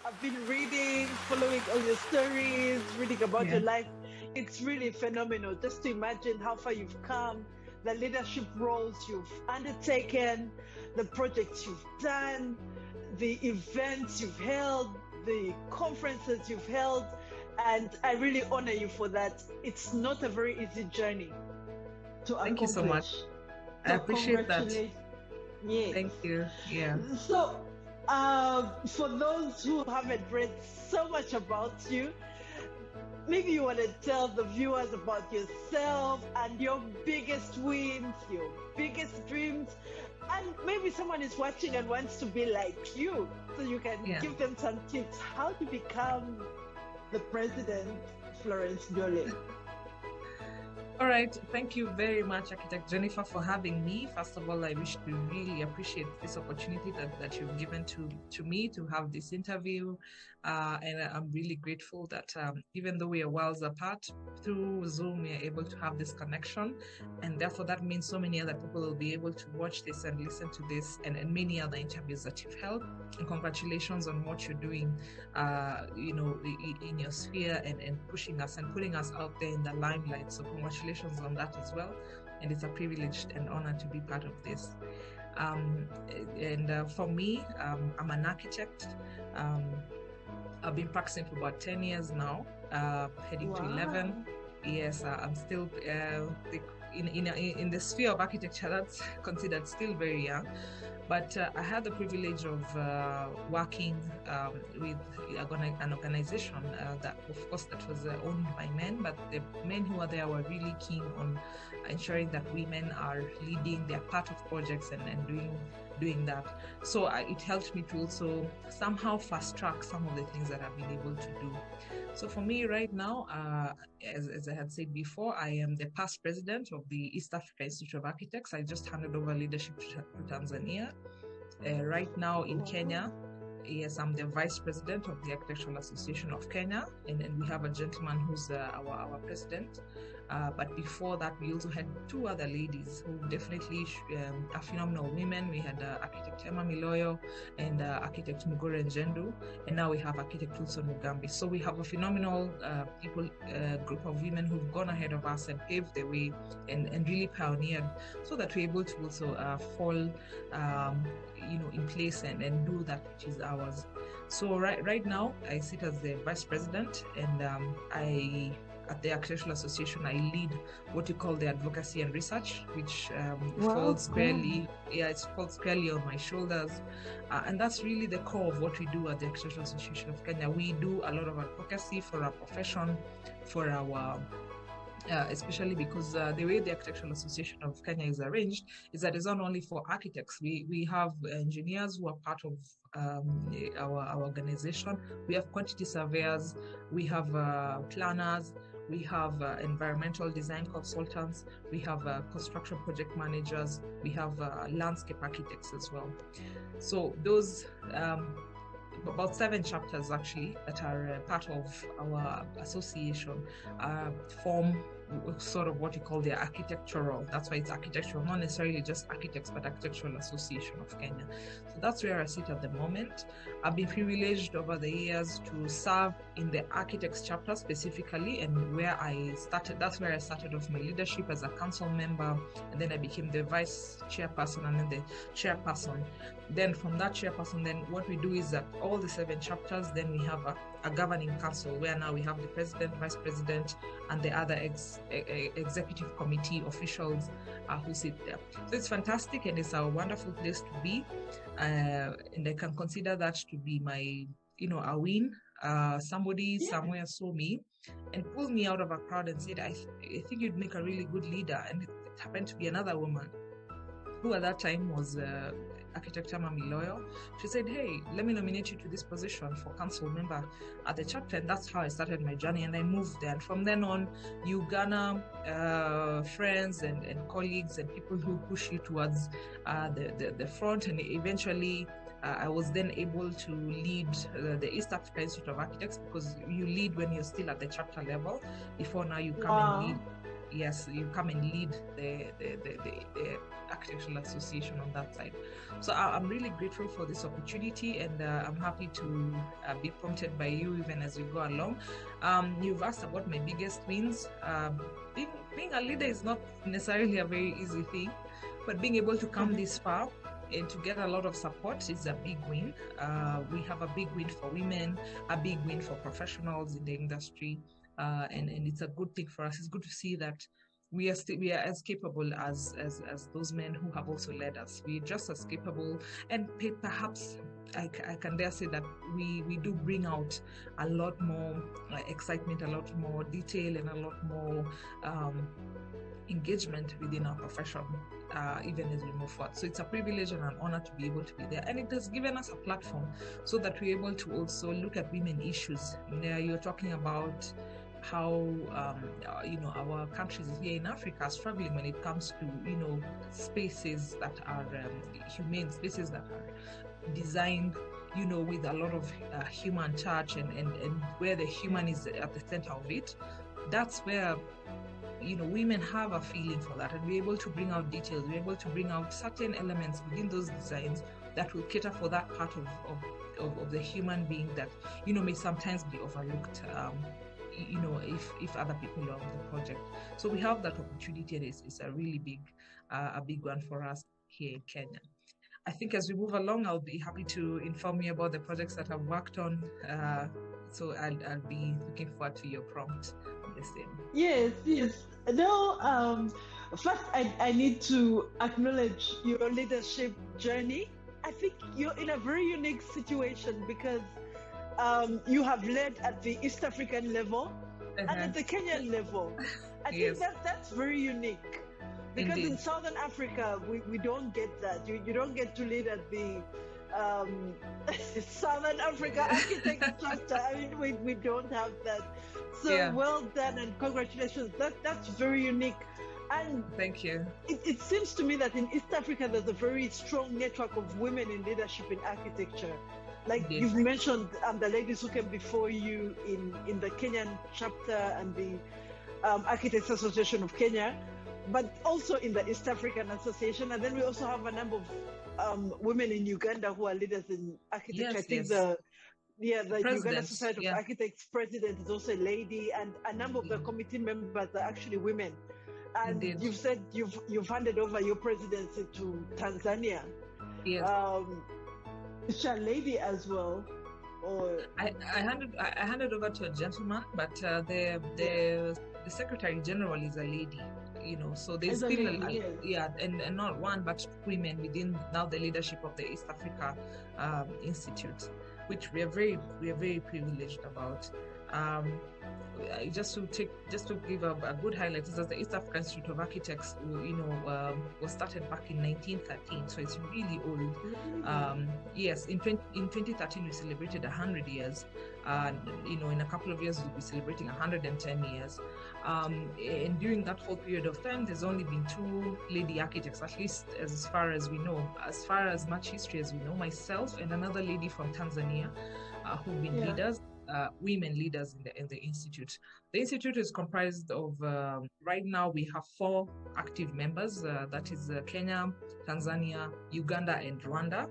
I've been reading, following all your stories, reading about your Yeah. life. It's really phenomenal just to imagine how far you've come, the leadership roles you've undertaken, the projects you've done, the events you've held, the conferences you've held. And I really honor you for that. It's not a very easy journey to Thank you so much. accomplish. I So appreciate that. congratulations. Yes. Thank you. Yeah. So, for those who haven't read so much about you, maybe you want to tell the viewers about yourself and your biggest wins, your biggest dreams, and maybe someone is watching and wants to be like you, so you can Yeah. give them some tips how to become the president, Florence Nyole. All right. Thank you very much, Architect Jennifer, for having me. First of all, I wish to really appreciate this opportunity that you've given to me to have this interview. And I'm really grateful that even though we are worlds apart, through Zoom, we are able to have this connection. And therefore, that means so many other people will be able to watch this and listen to this and many other interviews that you've held. And congratulations on what you're doing, in your sphere and pushing us and putting us out there in the limelight. So congratulations on that as well. And it's a privilege and honor to be part of this. For me, I'm an architect. I've been practicing for about 10 years now, heading to 11. Yes, I'm still in the sphere of architecture that's considered still very young. But I had the privilege of working with an organization that, of course, that was owned by men, but the men who were there were really keen on ensuring that women are leading, they're part of projects and doing that. So it helped me to also somehow fast track some of the things that I've been able to do. So for me right now, as I had said before, I am the past president of the East Africa Institute of Architects. I just handed over leadership to Tanzania. Right now in Kenya, yes, I'm the vice president of the Architectural Association of Kenya, and we have a gentleman who's our president. But before that, we also had two other ladies who definitely are phenomenal women. We had architect Emma Miloyo and architect Mugore Njendu, and now we have architect Wilson Mugambi. So we have a phenomenal group of women who've gone ahead of us and paved the way and really pioneered, so that we're able to also fall in place and do that which is ours. So right now I sit as the vice president, and at the Architectural Association, I lead what we call the advocacy and research, which falls squarely on my shoulders. And that's really the core of what we do at the Architectural Association of Kenya. We do a lot of advocacy for our profession, for our especially because the way the Architectural Association of Kenya is arranged is that it's not only for architects. We have engineers who are part of our organization. We have quantity surveyors, we have planners, we have environmental design consultants, we have construction project managers, we have landscape architects as well. So those about 7 chapters actually that are part of our association form sort of what you call the architectural. That's why it's architectural, not necessarily just architects, but Architectural Association of Kenya. So that's where I sit at the moment. I've been privileged over the years to serve in the architects chapter specifically, and where I started, that's where I started off my leadership as a council member, and then I became the vice chairperson and then the chairperson. Then from that chairperson, then what we do is that all the 7 chapters, then we have a governing council where now we have the president, vice president, and the other executive committee officials who sit there. So it's fantastic, and it's a wonderful place to be. And I can consider that to be my, a win. Somebody somewhere saw me and pulled me out of a crowd and said, I think you'd make a really good leader. And it happened to be another woman who at that time was architect Emma Miloyo. She said, hey, let me nominate you to this position for council member at the chapter. And that's how I started my journey, and I moved there. And from then on, you garner friends and colleagues and people who push you towards the front. And eventually, I was then able to lead the East Africa Institute of Architects, because you lead when you're still at the chapter level. Before now, you come and lead yes, you come and lead the Architectural Association on that side. So I'm really grateful for this opportunity, and I'm happy to be prompted by you even as we go along. You've asked about my biggest wins. Being a leader is not necessarily a very easy thing, but being able to come this far and to get a lot of support is a big win. We have a big win for women, a big win for professionals in the industry, and it's a good thing for us. It's good to see that we are as capable as those men who have also led us. We're just as capable, and perhaps I can dare say that we do bring out a lot more excitement, a lot more detail, and a lot more engagement within our profession, even as we move forward. So it's a privilege and an honor to be able to be there. And it has given us a platform so that we're able to also look at women issues. You're talking about how, our countries here in Africa are struggling when it comes to, spaces that are humane, spaces that are designed, with a lot of human touch and where the human is at the center of it. That's where women have a feeling for that, and we're able to bring out details, we're able to bring out certain elements within those designs that will cater for that part of the human being that, may sometimes be overlooked, if other people are on the project. So we have that opportunity, and it's a really a big one for us here in Kenya. I think as we move along, I'll be happy to inform you about the projects that I've worked on. So I'll be looking forward to your prompt on the same. Yes. No, first I need to acknowledge your leadership journey. I think you're in a very unique situation because you have led at the East African level and at the Kenyan level. I think that's very unique. Because in Southern Africa, we don't get that. You don't get to lead at the Southern Africa Architects Chapter. I mean, we don't have that. So well done and congratulations. That's very unique. And thank you. It seems to me that in East Africa, there's a very strong network of women in leadership in architecture. Like you've mentioned the ladies who came before you in the Kenyan chapter and the Architects Association of Kenya, but also in the East African Association. And then we also have a number of women in Uganda who are leaders in architecture. I think the Uganda Society of Architects president is also a lady, and a number of the committee members are actually women. And you've said you've handed over your presidency to Tanzania. Yes. Is she a lady as well? Or I handed over to a gentleman, but the Secretary General is a lady. So there's still and not one but two women within now the leadership of the East Africa Institute, which we are very privileged about. Just to give a good highlight is that the East African Institute of Architects, was started back in 1913, so it's really old. Yes, in 2013 we celebrated 100 years. In a couple of years we'll be celebrating 110 years. And during that whole period of time, there's only been 2 lady architects, at least as far as we know, as far as much history as we know, myself and another lady from Tanzania, who've been leaders. Women leaders in the institute. The institute is comprised of right now we have 4 active members. That is Kenya, Tanzania, Uganda, and Rwanda.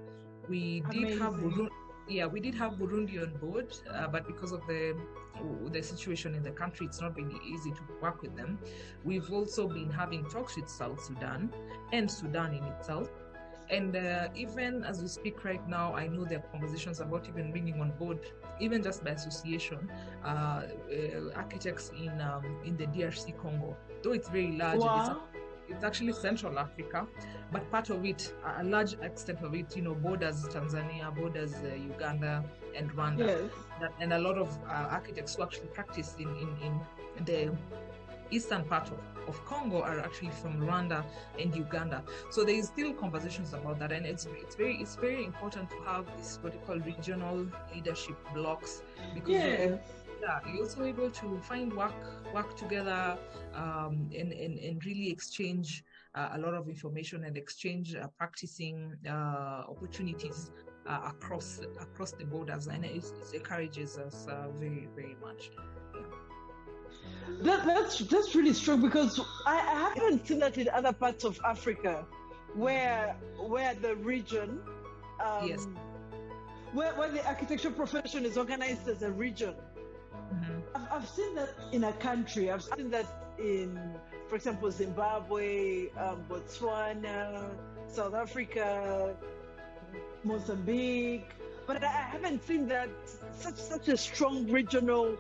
We did have Burundi on board, but because of the situation in the country, it's not really easy to work with them. We've also been having talks with South Sudan and Sudan in itself. And even as we speak right now, I know there are conversations about even bringing on board, even just by association, architects in the DRC Congo. Though it's very large, wow. It's actually Central Africa, but part of it, a large extent of it, borders Tanzania, borders Uganda and Rwanda, and a lot of architects who actually practice in the eastern part of Congo are actually from Rwanda and Uganda. So there is still conversations about that, and it's very important to have this what you call regional leadership blocks, because you're also able to find work together and really exchange a lot of information and exchange practicing opportunities across the borders, and it encourages us very, very much. That's really strong because I haven't seen that in other parts of Africa, where the region, Yes. um, where the architecture profession is organized as a region. Mm-hmm. I've seen that in a country. I've seen that in, for example, Zimbabwe, Botswana, South Africa, Mozambique, but I haven't seen that such a strong regional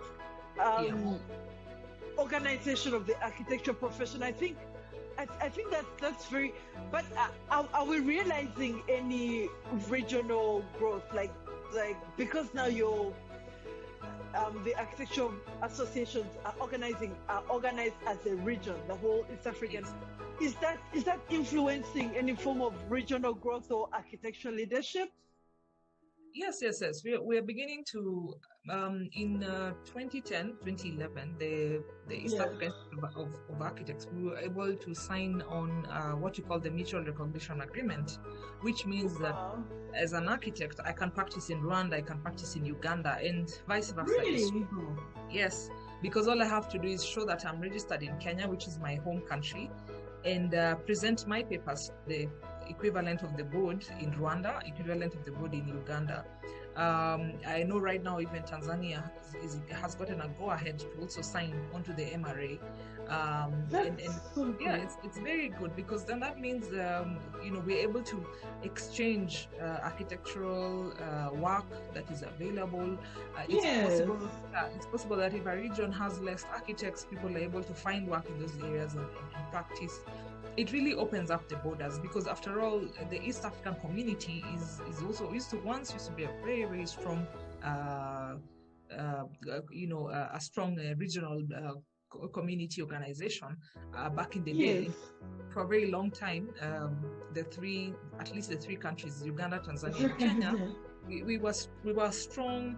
Yeah. um, organization of the architecture profession. I think that's very. But are we realizing any regional growth, like because now the architectural associations are organized as a region, the whole East African. Yes. Is that influencing any form of regional growth or architectural leadership? Yes. We are beginning to, in 2010, 2011, the East Yeah. African Institute of Architects, we were able to sign on what you call the Mutual Recognition Agreement, which means that as an architect, I can practice in Rwanda, I can practice in Uganda, and vice versa. Really? Yes, because all I have to do is show that I'm registered in Kenya, which is my home country, and present my papers, the equivalent of the board in Rwanda, equivalent of the board in Uganda. I know right now even Tanzania has gotten a go-ahead to also sign onto the MRA. Yeah, it's very good, because then that means we're able to exchange architectural work that is available. It's possible that if a region has less architects, people are able to find work in those areas and practice. It really opens up the borders, because after all, the East African community is also used to be a very, very strong, a strong regional community organization back in the day. For a very long time, at least the three countries, Uganda, Tanzania, and Kenya, we were a strong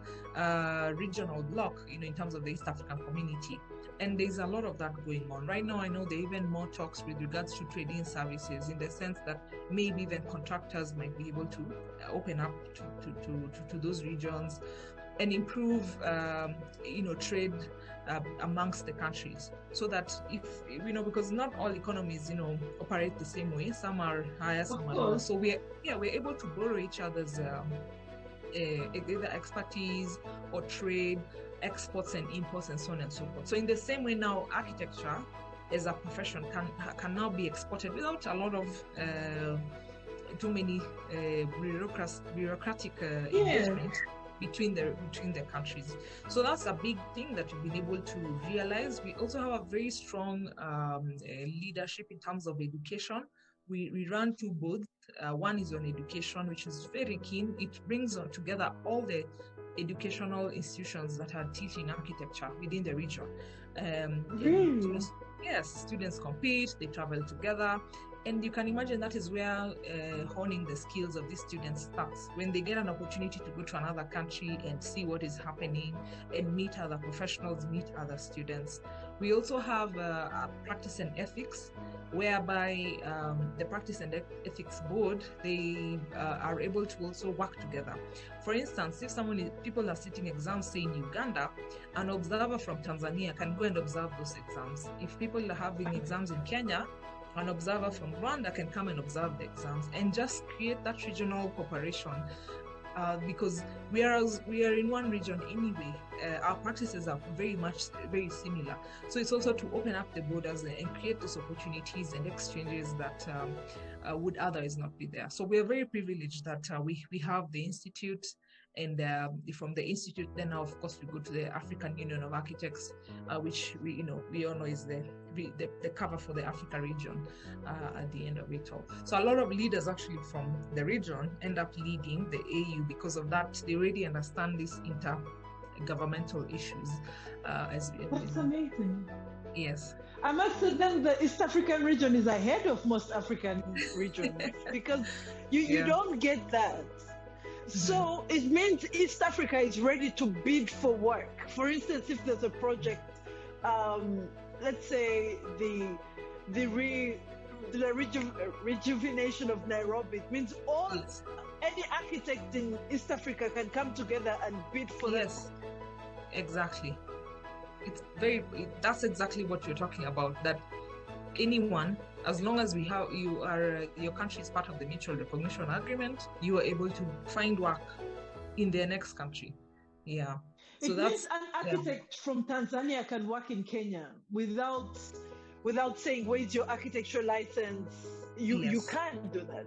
regional bloc, in terms of the East African community. And there's a lot of that going on. Right now, I know there are even more talks with regards to trading services, in the sense that maybe even contractors might be able to open up to those regions and improve, trade amongst the countries, so that because not all economies, operate the same way. Some are higher, some are lower. So we're able to borrow each other's either expertise or trade, exports and imports, and so on and so forth. So in the same way now, architecture as a profession can now be exported without a lot of too many bureaucratic engagement between the countries. So that's a big thing that we've been able to realize. We also have a very strong leadership in terms of education. We run two boards. One is on education, which is very keen. It brings together all the educational institutions that are teaching architecture within the region. Students compete, they travel together, and you can imagine that is where honing the skills of these students starts. When they get an opportunity to go to another country and see what is happening and meet other professionals, meet other students. We also have a practice and ethics, whereby the practice and ethics board, they are able to also work together. For instance, if people are sitting exams, say in Uganda, an observer from Tanzania can go and observe those exams. If people are having exams in Kenya, an observer from Rwanda can come and observe the exams, and just create that regional cooperation. Because whereas we are in one region anyway, our practices are very similar. So it's also to open up the borders and create those opportunities and exchanges that would otherwise not be there. So we are very privileged that we have the Institute, and from the Institute, then now, of course, we go to the African Union of Architects, which we all know is the cover for the Africa region at the end of it all. So a lot of leaders actually from the region end up leading the AU because of that. They already understand these intergovernmental issues. That's amazing. Yes. I must say then the East African region is ahead of most African regions because you don't get that. So it means East Africa is ready to bid for work. For instance, if there's a project, let's say the rejuvenation of Nairobi, it means any architect in East Africa can come together and bid for that. Exactly. that's exactly what you're talking about, that anyone, as long as your country is part of the mutual recognition agreement, you are able to find work in their next country. Yeah. So it means an architect from Tanzania can work in Kenya without saying, where's your architectural license? You can do that.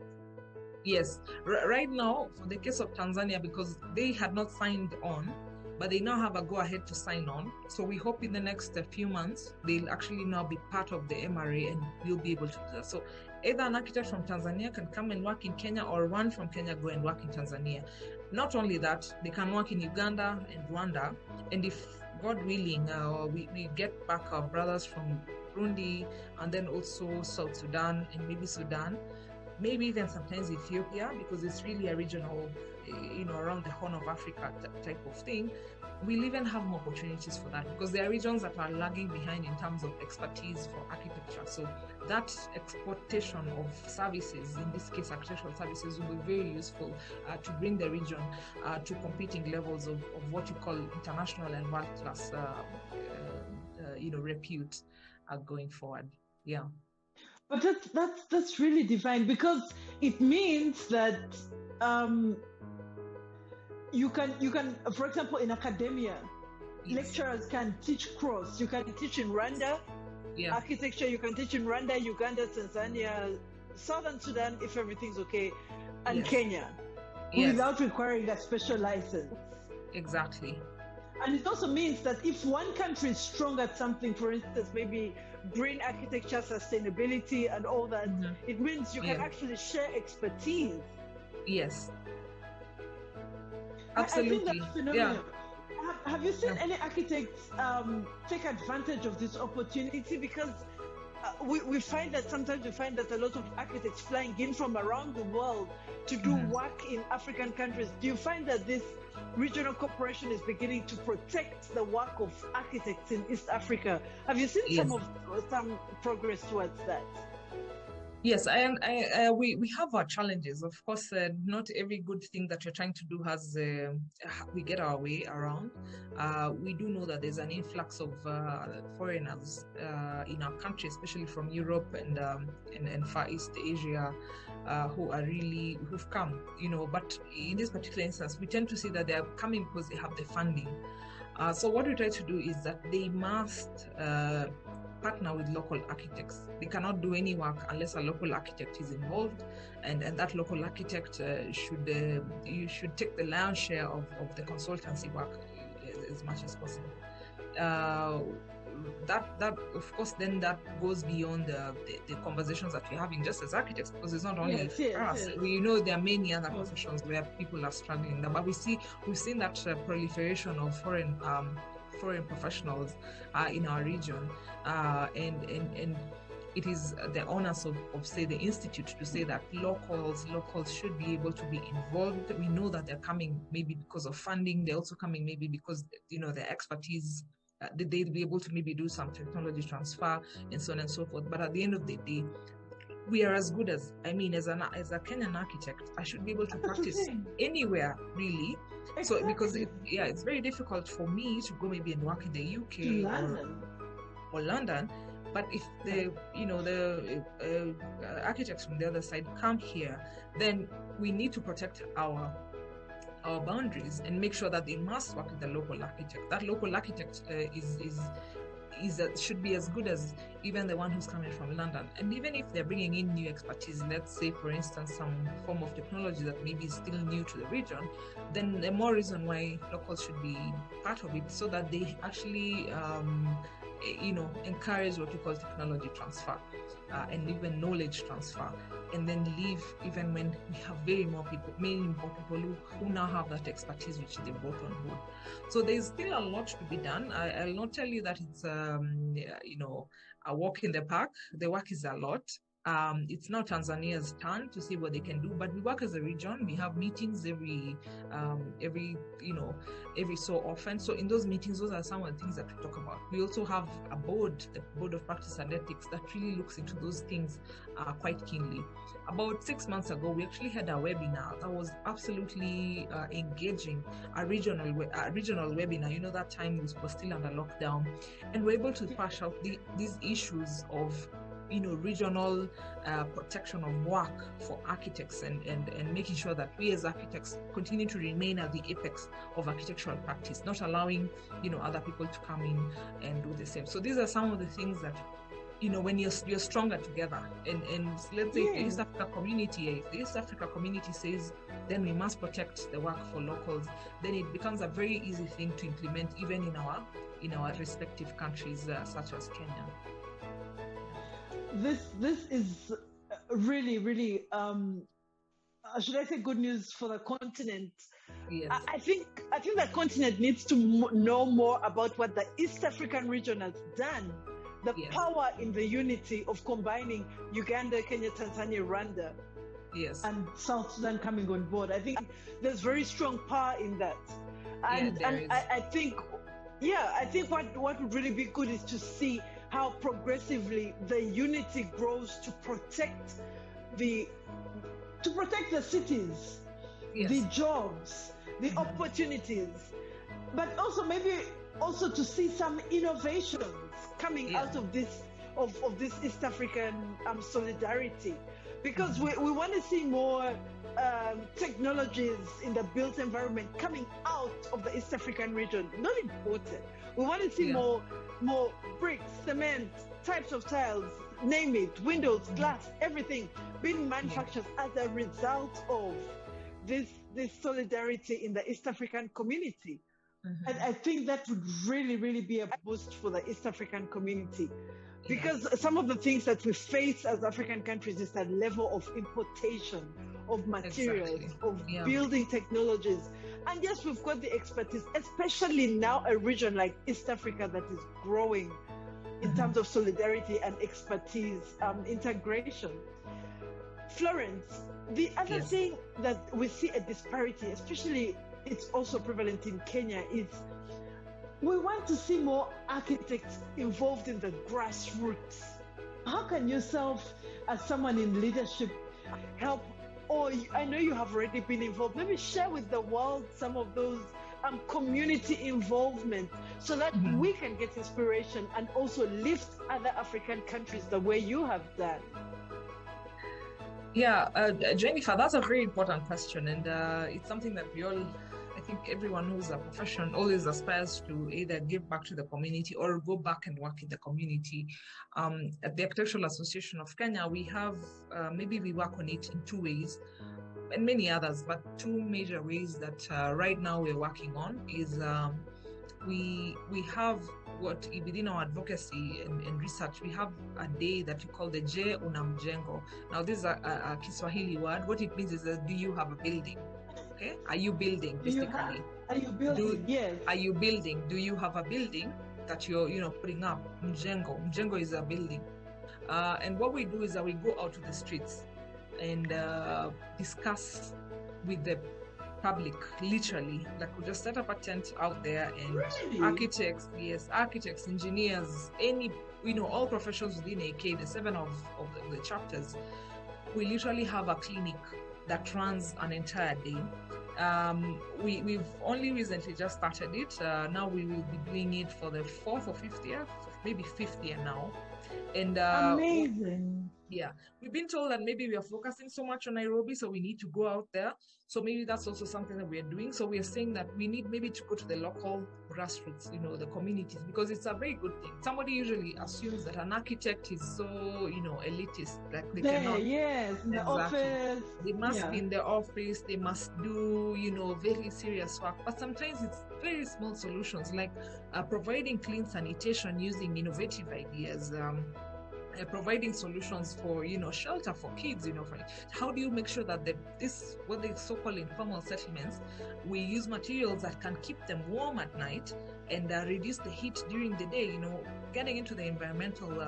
Yes. Right now, for the case of Tanzania, because they had not signed on, but they now have a go-ahead to sign on. So we hope in the next few months, they'll actually now be part of the MRA and we'll be able to do that. So either an architect from Tanzania can come and work in Kenya, or one from Kenya go and work in Tanzania. Not only that, they can work in Uganda and Rwanda. And if God willing, we get back our brothers from Burundi, and then also South Sudan and maybe Sudan, maybe even sometimes Ethiopia, because it's really a regional, around the Horn of Africa type of thing. We'll even have more opportunities for that, because there are regions that are lagging behind in terms of expertise for architecture. So that exportation of services, in this case architectural services, will be very useful to bring the region to competing levels of what you call international and world-class repute going forward. Yeah. But that's really divine, because it means that you can, for example, in academia, lecturers can teach cross. You can teach in Rwanda, architecture. You can teach in Rwanda, Uganda, Tanzania, Southern Sudan, if everything's okay, and Kenya, without requiring a special license. Exactly. And it also means that if one country is strong at something, for instance, maybe green architecture, sustainability, and all that, it means you can actually share expertise. Yes. Absolutely. I think that's phenomenal. Have you seen any architects take advantage of this opportunity? Because we find that sometimes a lot of architects flying in from around the world to do work in African countries. Do you find that this regional cooperation is beginning to protect the work of architects in East Africa? Have you seen some progress towards that? Yes, we have our challenges. Of course, not every good thing that you're trying to do has we get our way around. We do know that there's an influx of foreigners in our country, especially from Europe and Far East Asia, who've come. But in this particular instance, we tend to see that they are coming because they have the funding. So what we try to do is that they must partner with local architects. They cannot do any work unless a local architect is involved, and that local architect should take the lion's share of the consultancy work as much as possible. That of course then that goes beyond the conversations that we're having just as architects, because it's not only us. Yes. We know there are many other professions where people are struggling, but we've seen that proliferation of foreign professionals in our region, and it is the onus of say the institute to say that locals should be able to be involved. We know that they're coming maybe because of funding. They're also coming maybe because their expertise. They'd be able to maybe do some technology transfer and so on and so forth. But at the end of the day, we are as good as, as a Kenyan architect, I should be able to practice anywhere really. Exactly. So because it's very difficult for me to go maybe and work in the UK or London. But if the architects from the other side come here, then we need to protect our boundaries and make sure that they must work with the local architect. That local architect should be as good as even the one who's coming from London. And even if they're bringing in new expertise, let's say for instance some form of technology that maybe is still new to the region, then the more reason why locals should be part of it, so that they actually encourage what we call technology transfer and even knowledge transfer, and then leave even when we have many more people who now have that expertise which they brought on board. So there's still a lot to be done. I'll not tell you that it's a walk in the park. The work is a lot, It's now Tanzania's turn to see what they can do, but we work as a region. We have meetings every so often. So in those meetings, those are some of the things that we talk about. We also have a board, the Board of Practice and Ethics, that really looks into those things quite keenly. About 6 months ago, we actually had a webinar that was absolutely engaging, a regional webinar. That time we were still under lockdown, and we're able to flesh out these issues of regional protection of work for architects and making sure that we as architects continue to remain at the apex of architectural practice, not allowing other people to come in and do the same. So these are some of the things that when you're stronger together, and let's say the East Africa community says, then we must protect the work for locals, then it becomes a very easy thing to implement even in our respective countries, such as Kenya. This is really, really, should I say, good news for the continent. Yes. I think the continent needs to know more about what the East African region has done. The power in the unity of combining Uganda, Kenya, Tanzania, Rwanda, and South Sudan coming on board. I think there's very strong power in that. And I think what would really be good is to see how progressively the unity grows to protect the cities, the jobs, the opportunities, but also maybe to see some innovations coming out of this East African solidarity, because we want to see more technologies in the built environment coming out of the East African region, not imported. We want to see more bricks, cement, types of tiles, name it, windows, glass, everything being manufactured as a result of this solidarity in the East African community. And I think that would really, really be a boost for the East African community, because some of the things that we face as African countries is that level of importation of materials, of building technologies. And yes, we've got the expertise, especially now a region like East Africa that is growing in terms of solidarity and expertise, integration. Florence, the other thing that we see a disparity, especially it's also prevalent in Kenya, is we want to see more architects involved in the grassroots. How can yourself, as someone in leadership, help? Or I know you have already been involved. Maybe share with the world some of those community involvement, so that we can get inspiration and also lift other African countries the way you have done. Jennifer, that's a very important question, and it's something that I think everyone who's a profession always aspires to either give back to the community or go back and work in the community. At the Architectural Association of Kenya, we have, maybe we work on it in two ways, and many others, but two major ways that right now we're working on is we have what within our advocacy and research, we have a day that we call the Je Una Mjengo. Now this is a Kiswahili word. What it means is that, do you have a building? Okay. Are you building physically? Are you building? Yes. Are you building? Do you have a building that you're putting up? Mjengo. Mjengo is a building. And what we do is that we go out to the streets and discuss with the public, literally. Like, we just set up a tent out there, and architects, engineers, all professionals within AK, the 7 of the chapters, we literally have a clinic that runs an entire day. We've only recently just started it. Now we will be doing it for the 4th or 5th year, maybe 5th year now. And amazing. We've been told that maybe we are focusing so much on Nairobi, so we need to go out there. So maybe that's also something that we are doing. So we are saying that we need maybe to go to the local grassroots, the communities, because it's a very good thing. Somebody usually assumes that an architect is so, elitist, like they cannot. Yes, in the office. They must be in the office. They must do, very serious work. But sometimes it's very small solutions, like providing clean sanitation using innovative ideas. providing solutions for, shelter for kids, how do you make sure that what they so-called informal settlements, we use materials that can keep them warm at night and reduce the heat during the day, getting into the environmental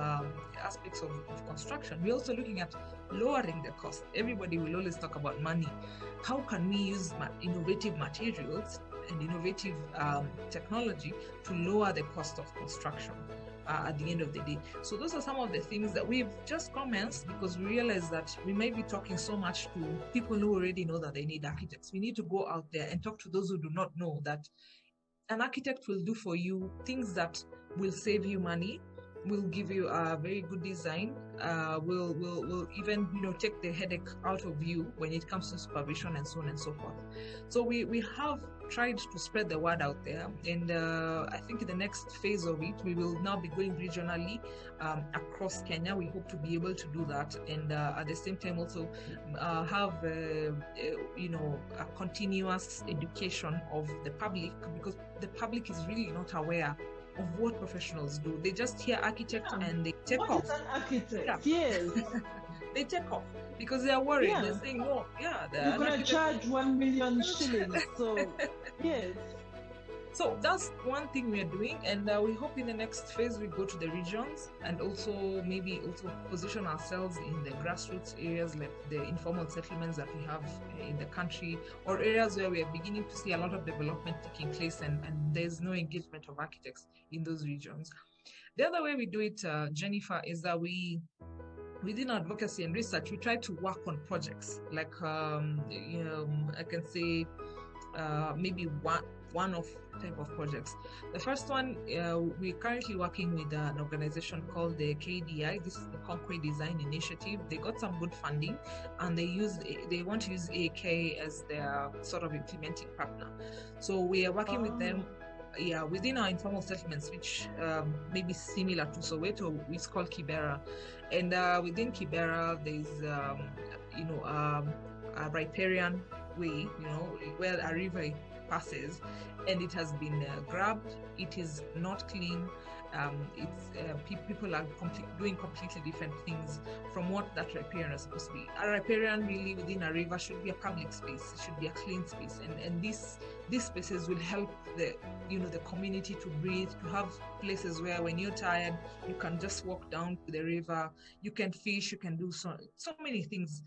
aspects of construction. We're also looking at lowering the cost. Everybody will always talk about money. How can we use innovative materials and innovative technology to lower the cost of construction at the end of the day? So those are some of the things that we've just commenced, because we realize that we may be talking so much to people who already know that they need architects. We need to go out there and talk to those who do not know that an architect will do for you things that will save you money, will give you a very good design, will even take the headache out of you when it comes to supervision and so on and so forth. So we have tried to spread the word out there, and I think in the next phase of it, we will now be going regionally across Kenya. We hope to be able to do that, and at the same time also have a continuous education of the public, because the public is really not aware of what professionals do. They just hear architect and they take off. What is an architect? Yeah. Yes. They take off because they are worried. Yeah. They're saying, "Oh, yeah, you're going to charge 1 million shillings." So, yes. So that's one thing we are doing, and we hope in the next phase we go to the regions and maybe position ourselves in the grassroots areas, like the informal settlements that we have in the country, or areas where we are beginning to see a lot of development taking place and there's no engagement of architects in those regions. The other way we do it, Jennifer, is that within advocacy and research, we try to work on projects like, I can say maybe one of type of projects. The first one, we're currently working with an organization called the KDI. This is the Concrete Design Initiative. They got some good funding, and they want to use AK as their sort of implementing partner. So we are working with them. Yeah, within our informal settlements, which may be similar to Soweto, it's called Kibera, and within Kibera, there's a riparian way, where a river passes, and it has been grabbed. It is not clean. People are doing completely different things from what that riparian is supposed to be. A riparian really within a river should be a public space. It should be a clean space, and these spaces will help the community to breathe, to have places where when you're tired, you can just walk down to the river, you can fish, you can do so many things.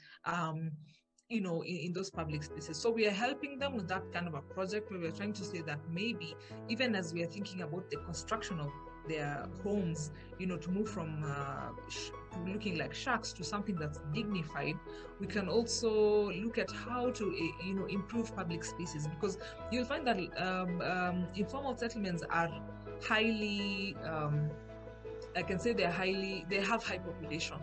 In those public spaces. So we are helping them with that kind of a project, where we're trying to say that maybe even as we are thinking about the construction of their homes, to move from looking like shacks to something that's dignified, we can also look at how to improve public spaces, because you'll find that informal settlements are highly, I can say they have high population.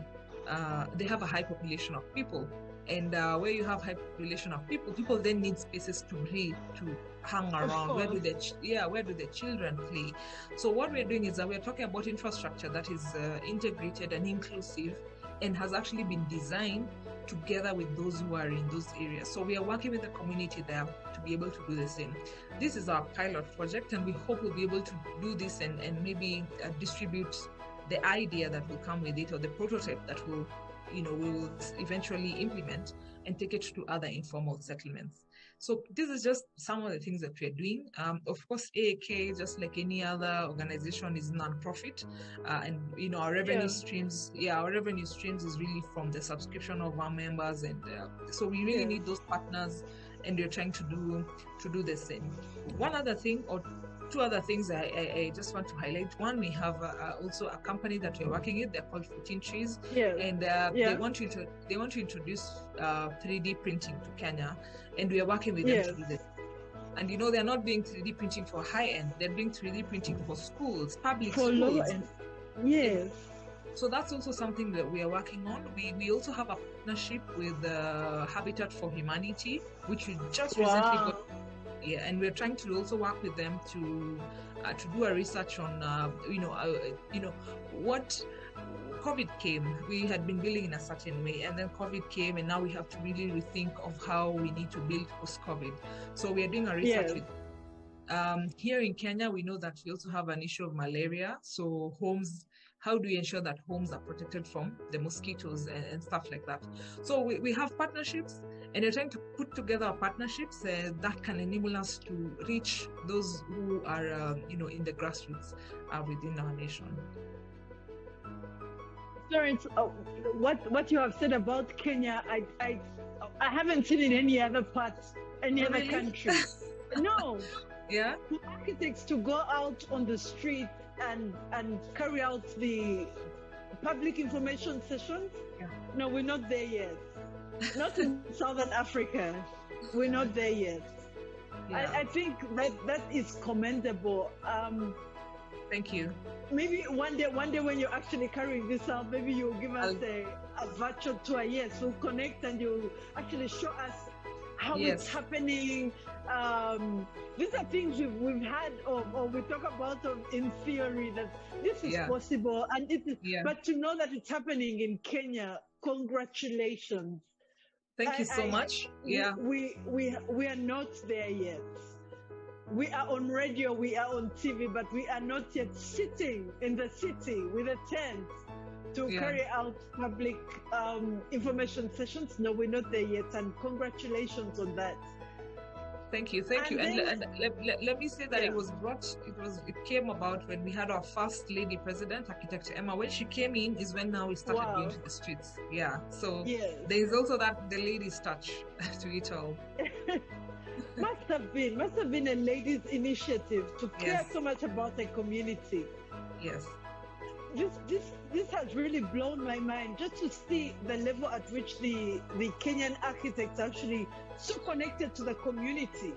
They have a high population of people. And where you have high population of people then need spaces to breathe, to hang around. Where do the children play? So what we're doing is that we're talking about infrastructure that is integrated and inclusive, and has actually been designed together with those who are in those areas. So we are working with the community there to be able to do the same. This is our pilot project, and we hope we'll be able to do this and maybe distribute the idea that will come with it, or the prototype that will we will eventually implement and take it to other informal settlements. So this is just some of the things that we're doing. Of course, AAK, just like any other organization, is non-profit, and our revenue streams. Yeah, our revenue streams is really from the subscription of our members, and so we really need those partners, and we're trying to do the same. One other thing, or two other things I just want to highlight. One, we have also a company that we're working with. They're called 14 Trees, and they want to introduce 3D printing to Kenya, and we are working with them to do this. And they're not doing 3D printing for high end; they're doing 3D printing for schools, public schools. Lower end. Yes. So that's also something that we are working on. We also have a partnership with Habitat for Humanity, which we just recently got. Yeah, and we're trying to also work with them to do a research on what COVID came. We had been building in a certain way, and then COVID came, and now we have to really rethink of how we need to build post-COVID. So we are doing a research with here in Kenya. We know that we also have an issue of malaria. So homes how do you ensure that homes are protected from the mosquitoes and stuff like that. So we have partnerships, and we're trying to put together partnerships that can enable us to reach those who are, in the grassroots within our nation. Florence, what you have said about Kenya, I haven't seen in any other parts, any other country. No. Yeah. For architects to go out on the street and carry out the public information sessions. Yeah. No, we're not there yet. Not in Southern Africa. We're not there yet. Yeah. I think that is commendable. Thank you. Maybe one day when you're actually carrying this out, maybe you'll give us a virtual tour. Yes, we'll connect and you'll actually show us how it's happening. These are things we've had or we talk about in theory that this is possible, and but to know that it's happening in Kenya, congratulations. Thank you so much. Yeah, we are not there yet. We are on radio, we are on TV, but we are not yet sitting in the city with a tent to carry out public information sessions. No, we're not there yet, and congratulations on that. Thank you. And let me say that it came about when we had our first lady president, Architect Emma. When she came in is when now we started going to the streets. Yeah. So there is also that the ladies touch to it all. must have been a ladies' initiative to care so much about the community. Yes. This has really blown my mind, just to see the level at which the Kenyan architects are actually so connected to the community.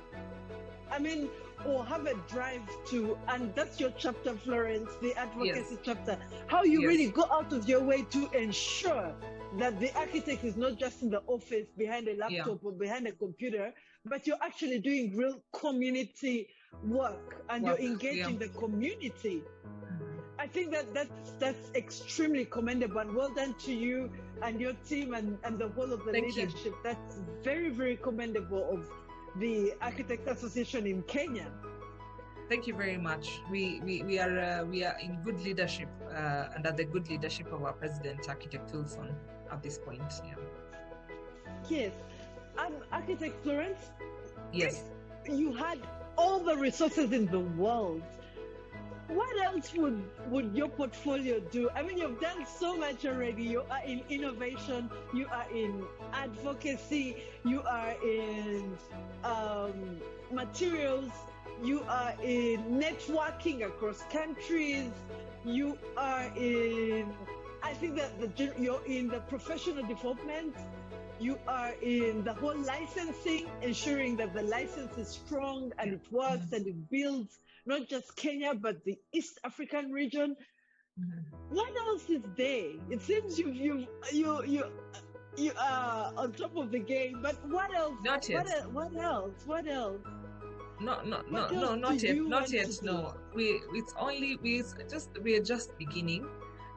I mean, or have a drive to, and that's your chapter, Florence, the advocacy chapter, how you really go out of your way to ensure that the architect is not just in the office behind a laptop or behind a computer, but you're actually doing real community work and you're engaging the community. I think that's extremely commendable, and well done to you and your team and the whole of the leadership. That's very, very commendable of the Architect Association in Kenya. Thank you very much. We are in good leadership under the good leadership of our president, Architect Wilson, at this point. Yeah. Yes. Architect Florence. Yes. You had all the resources in the world. What else would your portfolio do? I mean, you've done so much already. You are in innovation, you are in advocacy, you are in materials, you are in networking across countries, you are in, I think that you're in the professional development, you are in the whole licensing, ensuring that the license is strong and it works and it builds not just Kenya, but the East African region. What else is there? It seems you are on top of the game, but what else? Not yet. What else? Not yet. No, we are just beginning.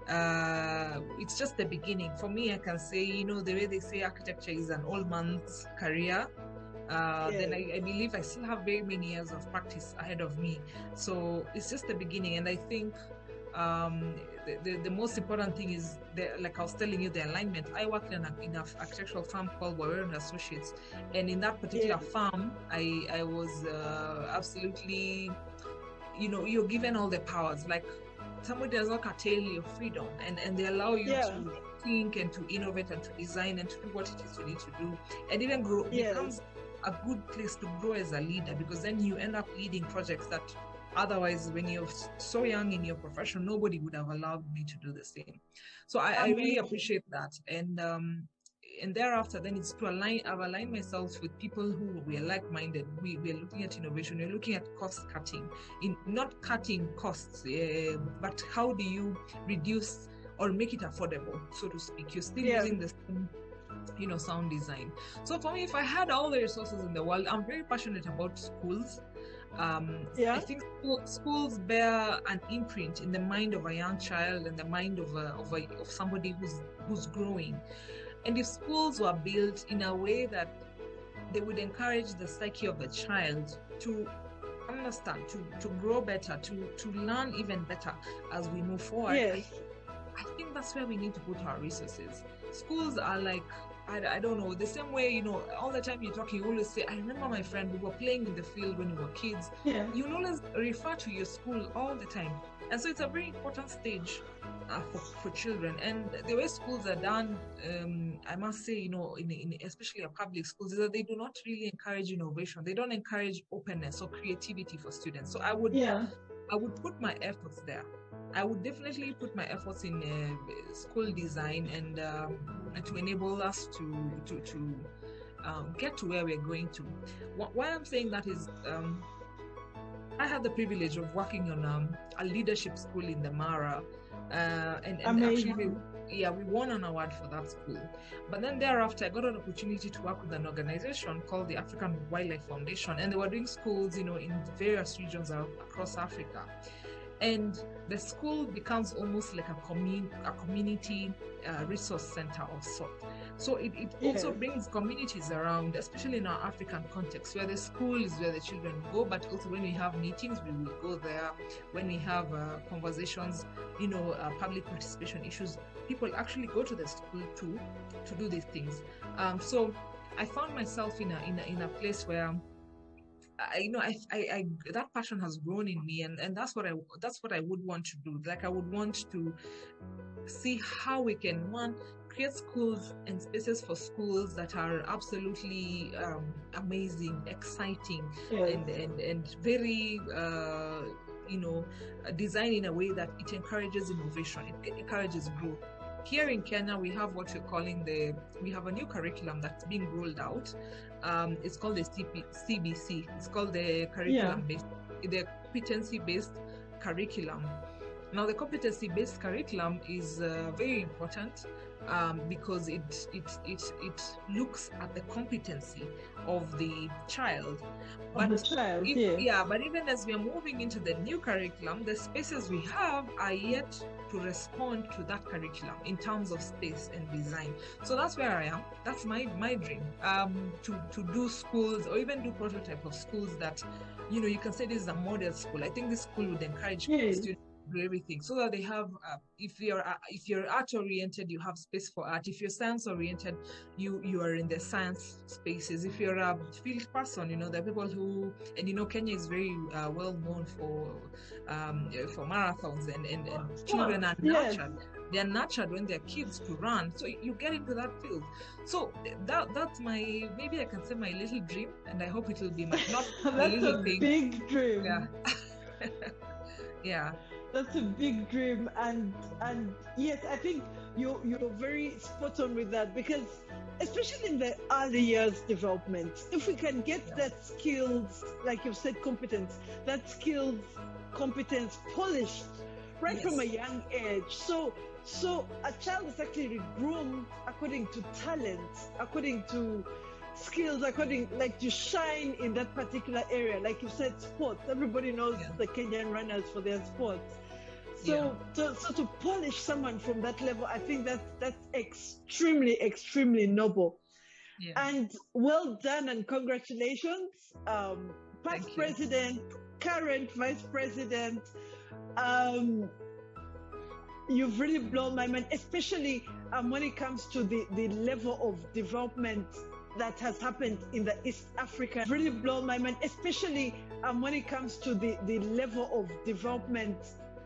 It's just the beginning. For me, I can say, the way they say architecture is an old man's career. Then I believe I still have very many years of practice ahead of me. So it's just the beginning. And I think the most important thing is, like I was telling you, the alignment. I work in an architectural firm called Warren Associates. And in that particular firm, I was absolutely, you're given all the powers. Like, somebody does not curtail your freedom, and they allow you to think and to innovate and to design and to do what it is you need to do, and even grow. Becomes a good place to grow as a leader, because then you end up leading projects that otherwise, when you're so young in your profession, nobody would have allowed me to do the same. So I really appreciate that, and thereafter, then it's to align myself with people who we are like-minded. We are looking at innovation. We're looking at cost cutting, not cutting costs, but how do you reduce or make it affordable, so to speak. You're still using the same, sound design. So for me, if I had all the resources in the world, I'm very passionate about schools. I think schools bear an imprint in the mind of a young child and the mind of somebody who's growing. And if schools were built in a way that they would encourage the psyche of the child to understand, to grow better, to learn even better as we move forward, I think that's where we need to put our resources. Schools are like, I don't know, the same way, you know, all the time you're talking, you always say, I remember my friend, we were playing in the field when we were kids. Yeah. You always refer to your school all the time. And so it's a very important stage for children. And the way schools are done, I must say, you know, in especially our public schools, is that they do not really encourage innovation. They don't encourage openness or creativity for students. So I would put my efforts there. I would definitely put my efforts in school design and to enable us to get to where we're going to. Why I'm saying that is I had the privilege of working on a leadership school in the Mara, and actually we won an award for that school. But then thereafter, I got an opportunity to work with an organization called the African Wildlife Foundation, and they were doing schools, you know, in various regions across Africa. And the school becomes almost like a community resource center of sort. So it also brings communities around, especially in our African context, where the school is where the children go, but also when we have meetings, we will go there. When we have conversations, you know, public participation issues, people actually go to the school to do these things. So I found myself in a place where I that passion has grown in me, and that's what I would want to do. Like, I would want to see how we can create schools and spaces for schools that are absolutely amazing, exciting, and very designed in a way that it encourages innovation, it encourages growth. Here in Kenya, we have what we're calling we have a new curriculum that's being rolled out. It's called the CBC. It's called the the competency-based curriculum. Now, the competency-based curriculum is very important because it looks at the competency of the child. But but even as we are moving into the new curriculum, the spaces we have are yet to respond to that curriculum in terms of space and design. So that's where I am. That's my dream, to do schools, or even do prototype of schools that, you know, you can say this is a model school. I think this school would encourage students to do everything, so that they have if you're art oriented, you have space for art. If you're science oriented, you are in the science spaces. If you're a field person, you know, there are people who, and you know, Kenya is very well known for marathons, and children are nurtured. They are nurtured when they're kids to run, so you get into that field. So that's maybe I can say my little dream, and I hope it will be not a little thing. Big dream. Yeah. That's a big dream, and yes, I think you're very spot on with that, because especially in the early years development, if we can get that skills, like you've said, competence polished right from a young age, so a child is actually groomed according to talent, according to skills, like to shine in that particular area. Like you said, sports, everybody knows the Kenyan runners for their sports. So to polish someone from that level, I think that's extremely noble. And well done, and congratulations, past president, current vice president. You've really blown my mind, especially when it comes to the level of development that has happened in the East Africa. Really blown my mind, especially when it comes to the level of development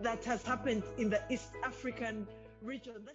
that has happened in the East African region.